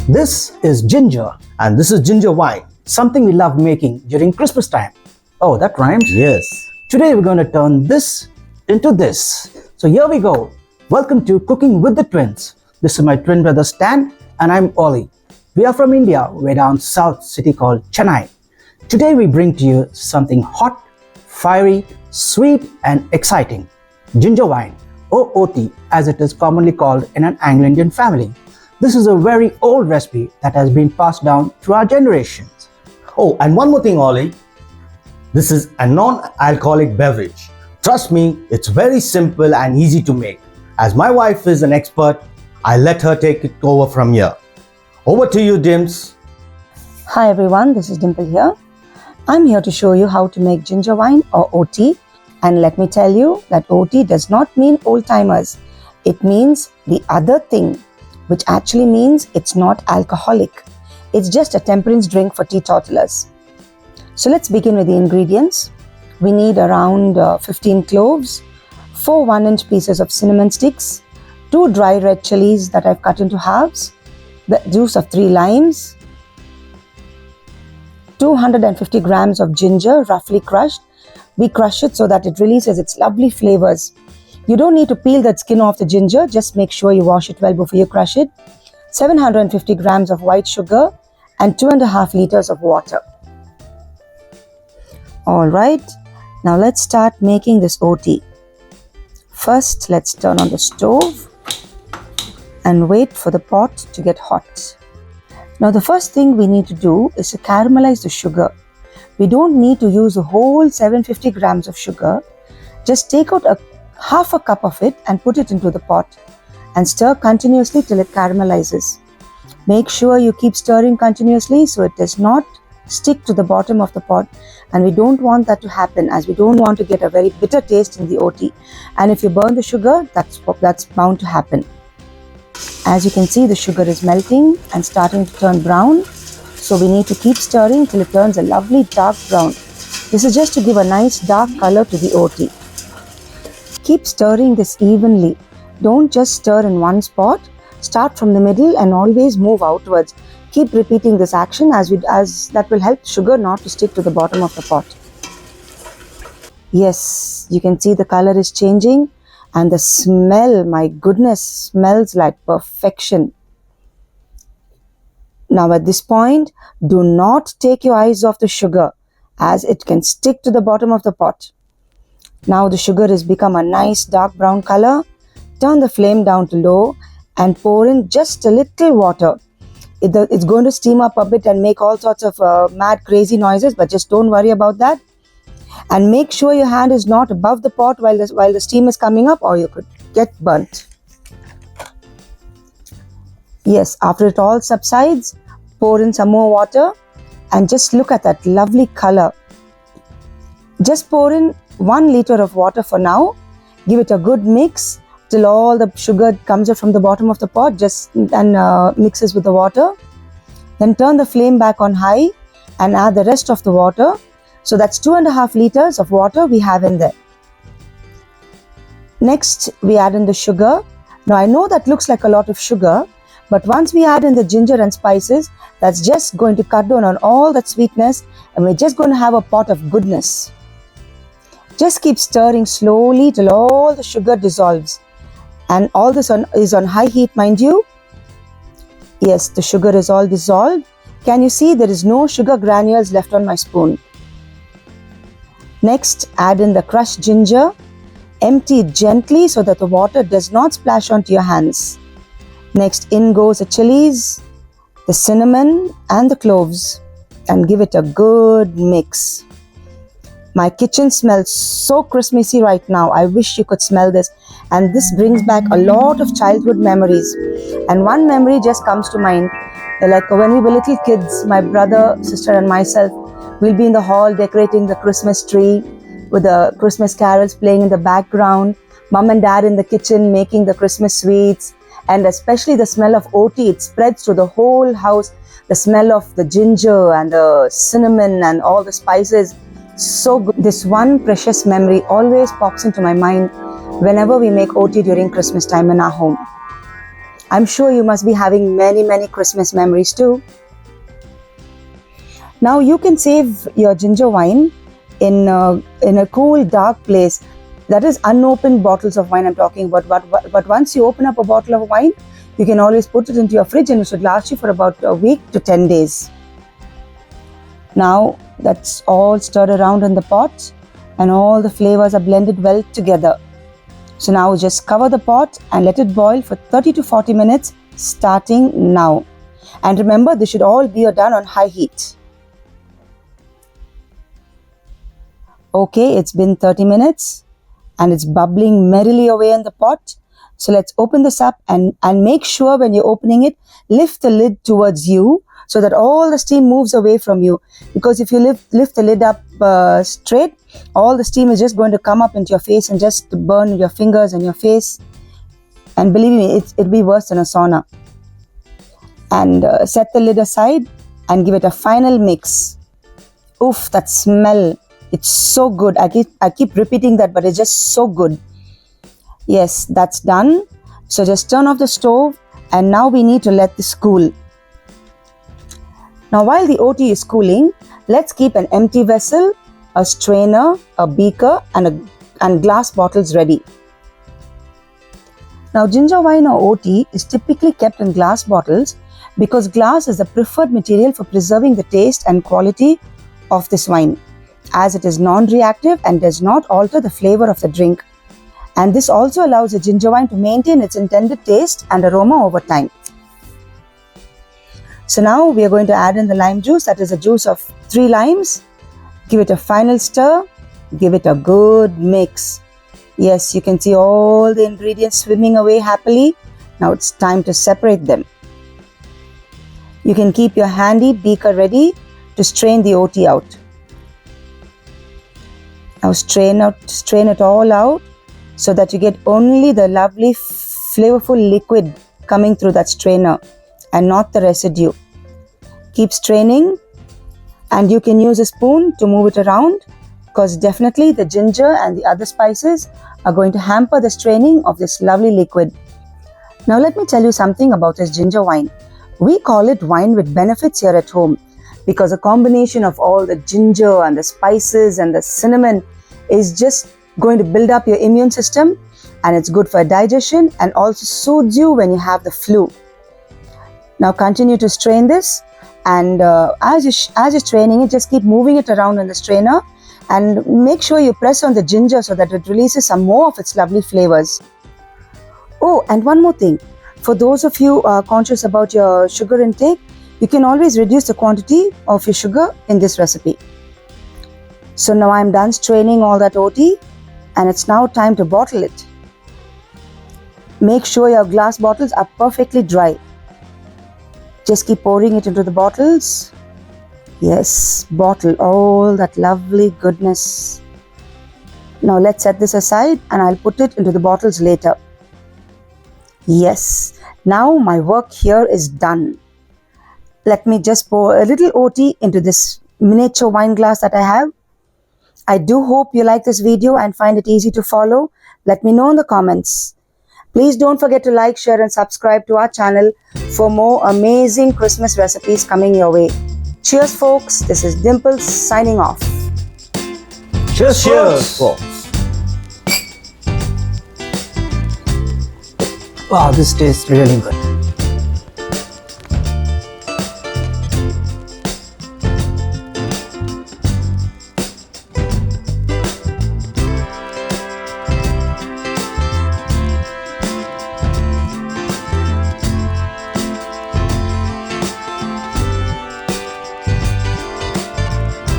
This is ginger, and this is ginger wine, something we love making during Christmas time. Oh, that rhymes? Yes. Today we're going to turn this into this. So here we go. Welcome to Cooking with the Twins. This is my twin brother Stan, and I'm Ollie. We are from India, way down south city called Chennai. Today we bring to you something hot, fiery, sweet, and exciting. Ginger wine, or OT, as it is commonly called in an Anglo-Indian family. This is a very old recipe that has been passed down through our generations. Oh, and one more thing, Ollie. This is a non-alcoholic beverage. Trust me, it's very simple and easy to make. As my wife is an expert, I let her take it over from here. Over to you, Dims. Hi everyone, this is Dimple here. I'm here to show you how to make ginger wine or OT. And let me tell you that OT does not mean old timers. It means the other thing, which actually means it's not alcoholic. It's just a temperance drink for teetotalers. So let's begin with the ingredients. We need around 15 cloves, 4 1-inch pieces of cinnamon sticks, 2 dry red chilies that I've cut into halves, the juice of 3 limes, 250 grams of ginger roughly crushed. We crush it so that it releases its lovely flavors. You don't need to peel that skin off the ginger, just make sure you wash it well before you crush it. 750 grams of white sugar and 2.5 liters of water. Alright, now let's start making this OT. First, let's turn on the stove and wait for the pot to get hot. Now the first thing we need to do is to caramelize the sugar. We don't need to use the whole 750 grams of sugar. Just take out half a cup of it and put it into the pot and stir continuously till it caramelizes. Make sure you keep stirring continuously so it does not stick to the bottom of the pot, and we don't want that to happen as we don't want to get a very bitter taste in the OT. And if you burn the sugar, that's bound to happen. As you can see, the sugar is melting and starting to turn brown. So we need to keep stirring till it turns a lovely dark brown. This is just to give a nice dark color to the OT. Keep stirring this evenly. Don't just stir in one spot. Start from the middle and always move outwards. Keep repeating this action as that will help sugar not to stick to the bottom of the pot. Yes, you can see the color is changing and the smell, my goodness, smells like perfection. Now at this point, do not take your eyes off the sugar as it can stick to the bottom of the pot. Now the sugar has become a nice dark brown color. Turn the flame down to low and pour in just a little water. It's going to steam up a bit and make all sorts of mad crazy noises, but just don't worry about that. And make sure your hand is not above the pot while the steam is coming up, or you could get burnt. Yes, after it all subsides, pour in some more water and just look at that lovely color. Just pour in 1 liter of water for now. Give it a good mix till all the sugar comes up from the bottom of the pot and mixes with the water. Then turn the flame back on high and add the rest of the water. So that's 2.5 liters of water we have in there. Next, we add in the sugar. Now I know that looks like a lot of sugar, but once we add in the ginger and spices, that's just going to cut down on all that sweetness, and we're just going to have a pot of goodness. Just keep stirring slowly till all the sugar dissolves. And all this is on high heat, mind you. Yes, the sugar is all dissolved. Can you see there is no sugar granules left on my spoon? Next, add in the crushed ginger. Empty it gently so that the water does not splash onto your hands. Next, in goes the chilies, the cinnamon and the cloves, and give it a good mix. My kitchen smells so Christmassy right now. I wish you could smell this. And this brings back a lot of childhood memories. And one memory just comes to mind. Like when we were little kids, my brother, sister and myself, we'll be in the hall decorating the Christmas tree with the Christmas carols playing in the background. Mom and dad in the kitchen making the Christmas sweets. And especially the smell of OT, it spreads to the whole house. The smell of the ginger and the cinnamon and all the spices. So good. This one precious memory always pops into my mind whenever we make OT during Christmas time in our home. I'm sure you must be having many Christmas memories too. Now you can save your ginger wine in a cool, dark place. That is unopened bottles of wine I'm talking about. But once you open up a bottle of wine, you can always put it into your fridge and it should last you for about a week to 10 days. Now that's all stirred around in the pot and all the flavors are blended well together. So now just cover the pot and let it boil for 30 to 40 minutes starting now. And remember, this should all be done on high heat. Okay, it's been 30 minutes and it's bubbling merrily away in the pot. So let's open this up and make sure when you're opening it, lift the lid towards you so that all the steam moves away from you. Because if you lift the lid up straight, all the steam is just going to come up into your face and just burn your fingers and your face. And believe me, it'll be worse than a sauna. And set the lid aside and give it a final mix. Oof, that smell. It's so good. I keep repeating that, but it's just so good. Yes, that's done. So just turn off the stove and now we need to let this cool. Now while the OT is cooling, let's keep an empty vessel, a strainer, a beaker and glass bottles ready. Now ginger wine or OT is typically kept in glass bottles because glass is the preferred material for preserving the taste and quality of this wine, as it is non-reactive and does not alter the flavor of the drink. And this also allows the ginger wine to maintain its intended taste and aroma over time. So now we are going to add in the lime juice, that is the juice of 3 limes. Give it a final stir, give it a good mix. Yes, you can see all the ingredients swimming away happily. Now it's time to separate them. You can keep your handy beaker ready to strain the OT out. Now strain it all out so that you get only the lovely flavorful liquid coming through that strainer and not the residue. Keep straining and you can use a spoon to move it around because definitely the ginger and the other spices are going to hamper the straining of this lovely liquid. Now let me tell you something about this ginger wine. We call it wine with benefits here at home because a combination of all the ginger and the spices and the cinnamon is just going to build up your immune system, and it's good for digestion and also soothes you when you have the flu. Now continue to strain this, and as you're straining it, just keep moving it around in the strainer and make sure you press on the ginger so that it releases some more of its lovely flavors. Oh, and one more thing. For those of you conscious about your sugar intake, you can always reduce the quantity of your sugar in this recipe. So now I'm done straining all that OT and it's now time to bottle it. Make sure your glass bottles are perfectly dry. Just keep pouring it into the bottles. Yes, bottle all that lovely goodness. Now let's set this aside and I'll put it into the bottles later. Yes, now my work here is done. Let me just pour a little OT into this miniature wine glass that I have. I do hope you like this video and find it easy to follow. Let me know in the comments. Please don't forget to like, share and subscribe to our channel for more amazing Christmas recipes coming your way. Cheers folks, this is Dimples signing off. Cheers, Cheers. folks. Wow, this tastes really good.